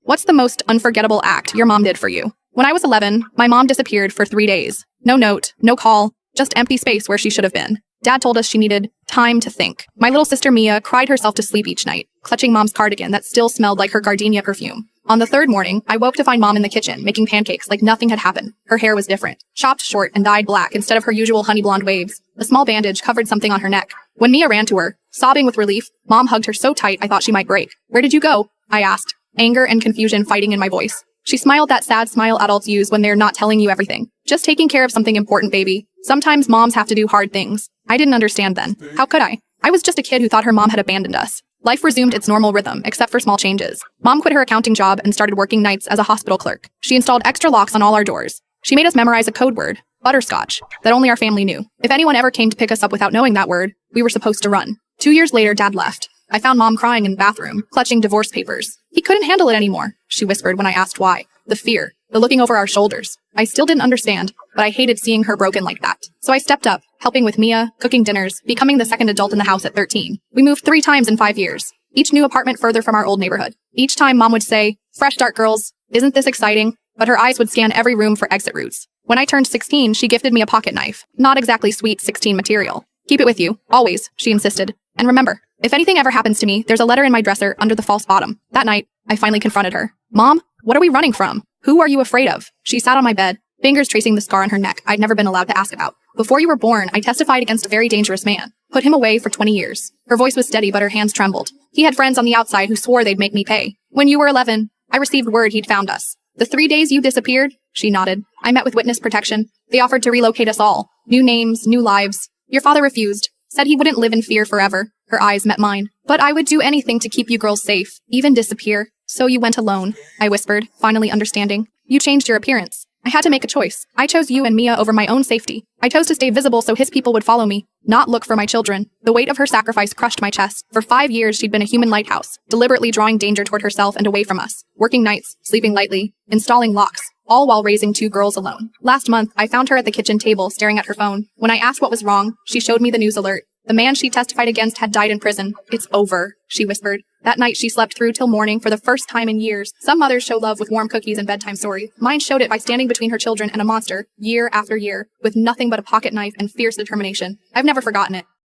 What's the most unforgettable act your mom did for you? When I was 11, my mom disappeared for 3 days. No note, no call, just empty space where she should have been. Dad told us she needed time to think. My little sister Mia cried herself to sleep each night, clutching mom's cardigan that still smelled like her gardenia perfume. On the third morning, I woke to find mom in the kitchen, making pancakes like nothing had happened. Her hair was different, chopped short and dyed black instead of her usual honey blonde waves. A small bandage covered something on her neck. When Mia ran to her, sobbing with relief, mom hugged her so tight I thought she might break. "Where did you go?" I asked, anger and confusion fighting in my voice. She smiled that sad smile adults use when they're not telling you everything. "Just taking care of something important, baby. Sometimes moms have to do hard things." I didn't understand then. How could I? I was just a kid who thought her mom had abandoned us. Life resumed its normal rhythm, except for small changes. Mom quit her accounting job and started working nights as a hospital clerk. She installed extra locks on all our doors. She made us memorize a code word, butterscotch, that only our family knew. If anyone ever came to pick us up without knowing that word, we were supposed to run. 2 years later, Dad left. I found Mom crying in the bathroom, clutching divorce papers. "He couldn't handle it anymore," she whispered when I asked why. The fear, the looking over our shoulders. I still didn't understand, but I hated seeing her broken like that. So I stepped up, helping with Mia, cooking dinners, becoming the second adult in the house at 13. We moved 3 times in 5 years. Each new apartment further from our old neighborhood. Each time Mom would say, "Fresh start, girls. Isn't this exciting?" But her eyes would scan every room for exit routes. When I turned 16, she gifted me a pocket knife. Not exactly sweet 16 material. "Keep it with you, always," she insisted. "And remember, if anything ever happens to me, there's a letter in my dresser under the false bottom." That night, I finally confronted her. "Mom, what are we running from? Who are you afraid of?" She sat on my bed, fingers tracing the scar on her neck I'd never been allowed to ask about. "Before you were born, I testified against a very dangerous man. Put him away for 20 years. Her voice was steady, but her hands trembled. "He had friends on the outside who swore they'd make me pay. When you were 11, I received word he'd found us. The 3 days you disappeared," she nodded. "I met with witness protection. They offered to relocate us all. New names, new lives. Your father refused. Said he wouldn't live in fear forever." Her eyes met mine. "But I would do anything to keep you girls safe, even disappear. So you went alone," I whispered, finally understanding. "You changed your appearance. I had to make a choice. I chose you and Mia over my own safety. I chose to stay visible so his people would follow me, not look for my children." The weight of her sacrifice crushed my chest. For 5 years, she'd been a human lighthouse, deliberately drawing danger toward herself and away from us. Working nights, sleeping lightly, installing locks, all while raising 2 girls alone. Last month, I found her at the kitchen table, staring at her phone. When I asked what was wrong, she showed me the news alert. The man she testified against had died in prison. "It's over," she whispered. That night, she slept through till morning for the first time in years. Some mothers show love with warm cookies and bedtime stories. Mine showed it by standing between her children and a monster, year after year, with nothing but a pocket knife and fierce determination. I've never forgotten it.